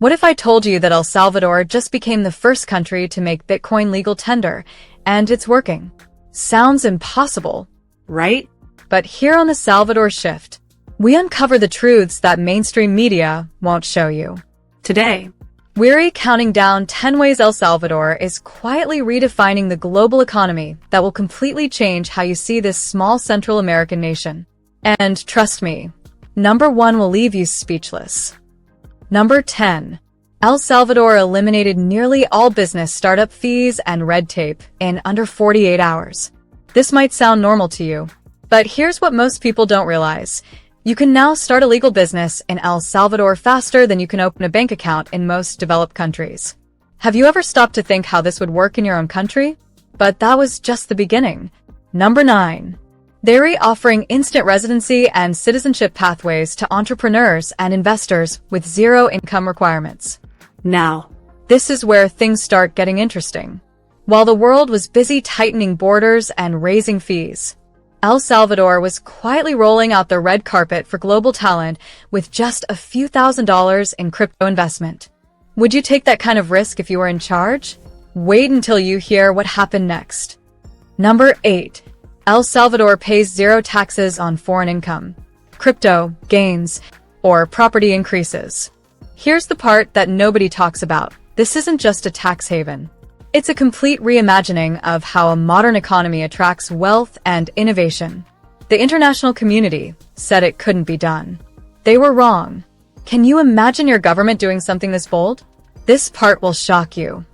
What if I told you that El Salvador just became the first country to make Bitcoin legal tender, and it's working? Sounds impossible, right? But here on the Salvador Shift, we uncover the truths that mainstream media won't show you. Today, we're counting down 10 ways El Salvador is quietly redefining the global economy that will completely change how you see this small Central American nation. And trust me, number 1 will leave you speechless. Number 10. El Salvador eliminated nearly all business startup fees and red tape in under 48 hours. This might sound normal to you, but here's what most people don't realize. You can now start a legal business in El Salvador faster than you can open a bank account in most developed countries. Have you ever stopped to think how this would work in your own country? But that was just the beginning. Number 9. They're offering instant residency and citizenship pathways to entrepreneurs and investors with zero income requirements. Now, this is where things start getting interesting. While the world was busy tightening borders and raising fees, El Salvador was quietly rolling out the red carpet for global talent with just a few $1,000s in crypto investment. Would you take that kind of risk if you were in charge? Wait until you hear what happened next. Number 8. El Salvador pays zero taxes on foreign income, crypto gains, or property increases. Here's the part that nobody talks about. This isn't just a tax haven. It's a complete reimagining of how a modern economy attracts wealth and innovation. The international community said it couldn't be done. They were wrong. Can you imagine your government doing something this bold? This part will shock you.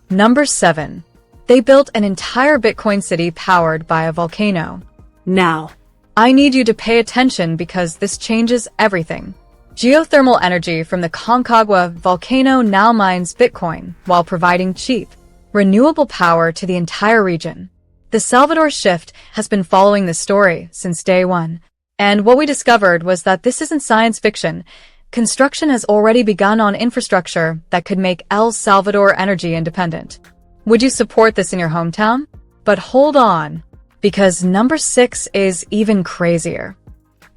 Number 7. They built an entire Bitcoin city powered by a volcano. Now, I need you to pay attention because this changes everything. Geothermal energy from the Concagua volcano now mines Bitcoin while providing cheap, renewable power to the entire region. The Salvador Shift has been following this story since day one. And what we discovered was that this isn't science fiction. Construction has already begun on infrastructure that could make El Salvador energy independent. Would you support this in your hometown? But hold on, because number 6 is even crazier.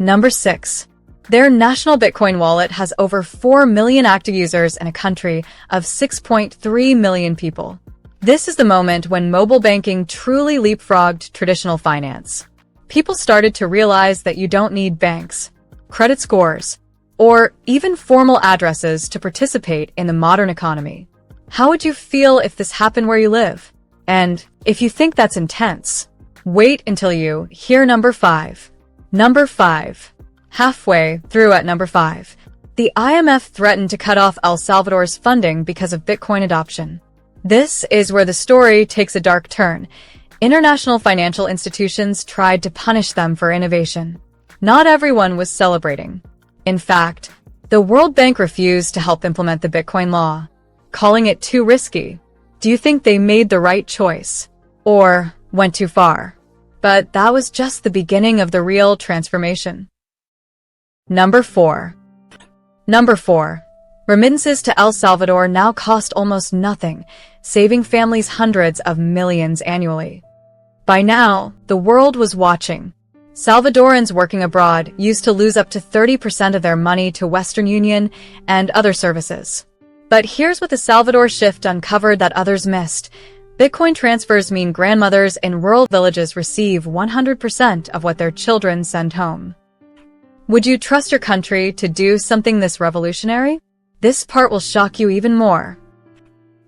Number 6. Their national Bitcoin wallet has over 4 million active users in a country of 6.3 million people. This is the moment when mobile banking truly leapfrogged traditional finance. People started to realize that you don't need banks, credit scores, or even formal addresses to participate in the modern economy. How would you feel if this happened where you live? And if you think that's intense, wait until you hear number 5. Number 5. Halfway through at number 5, the IMF threatened to cut off El Salvador's funding because of Bitcoin adoption. This is where the story takes a dark turn. International financial institutions tried to punish them for innovation. Not everyone was celebrating. In fact, the World Bank refused to help implement the Bitcoin law, calling it too risky. Do you think they made the right choice? Or went too far? But that was just the beginning of the real transformation. Number 4. Number 4. Remittances to El Salvador now cost almost nothing, saving families hundreds of millions annually. By now, the world was watching. Salvadorans working abroad used to lose up to 30% of their money to Western Union and other services. But here's what the Salvador Shift uncovered that others missed. Bitcoin transfers mean grandmothers in rural villages receive 100% of what their children send home. Would you trust your country to do something this revolutionary? This part will shock you even more.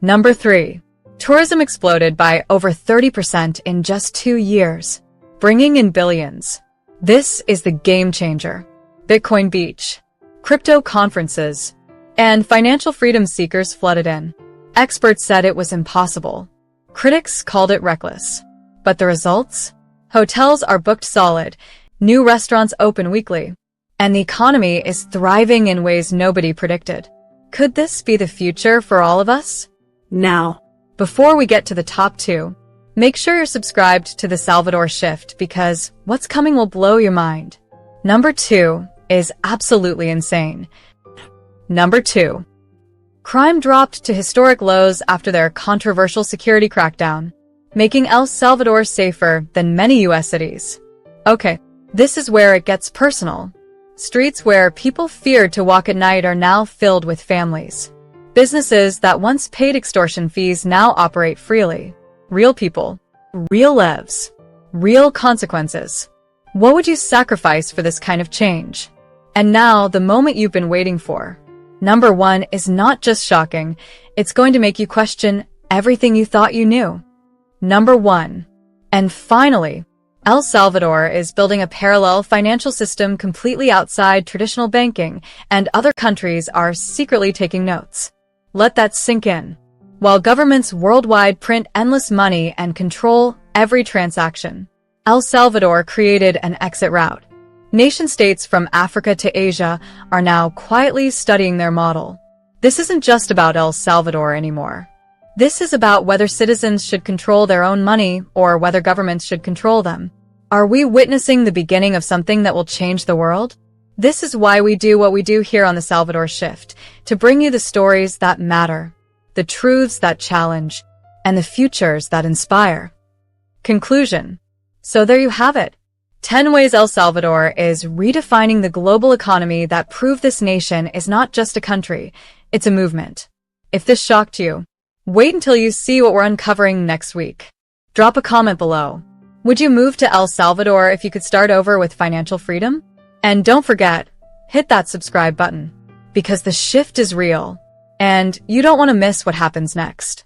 Number 3. Tourism exploded by over 30% in just 2 years, bringing in billions. This is the game changer. Bitcoin Beach, crypto conferences, and financial freedom seekers flooded in. Experts said it was impossible. Critics called it reckless. But the results? Hotels are booked solid, new restaurants open weekly, and the economy is thriving in ways nobody predicted. Could this be the future for all of us? Now, before we get to the top 2, make sure you're subscribed to the Salvador Shift because what's coming will blow your mind. Number 2 is absolutely insane. Number 2. Crime dropped to historic lows after their controversial security crackdown, making El Salvador safer than many U.S. cities. Okay, this is where it gets personal. Streets where people feared to walk at night are now filled with families. Businesses that once paid extortion fees now operate freely. Real people, real lives, real consequences. What would you sacrifice for this kind of change? And now, the moment you've been waiting for. Number 1 is not just shocking, it's going to make you question everything you thought you knew. Number 1. And finally, El Salvador is building a parallel financial system completely outside traditional banking, and other countries are secretly taking notes. Let that sink in. While governments worldwide print endless money and control every transaction, El Salvador created an exit route. Nation-states from Africa to Asia are now quietly studying their model. This isn't just about El Salvador anymore. This is about whether citizens should control their own money or whether governments should control them. Are we witnessing the beginning of something that will change the world? This is why we do what we do here on the Salvador Shift, to bring you the stories that matter, the truths that challenge, and the futures that inspire. Conclusion. So there you have it. 10 ways El Salvador is redefining the global economy that prove this nation is not just a country, it's a movement. If this shocked you, wait until you see what we're uncovering next week. Drop a comment below. Would you move to El Salvador if you could start over with financial freedom? And don't forget, hit that subscribe button, because the shift is real, and you don't want to miss what happens next.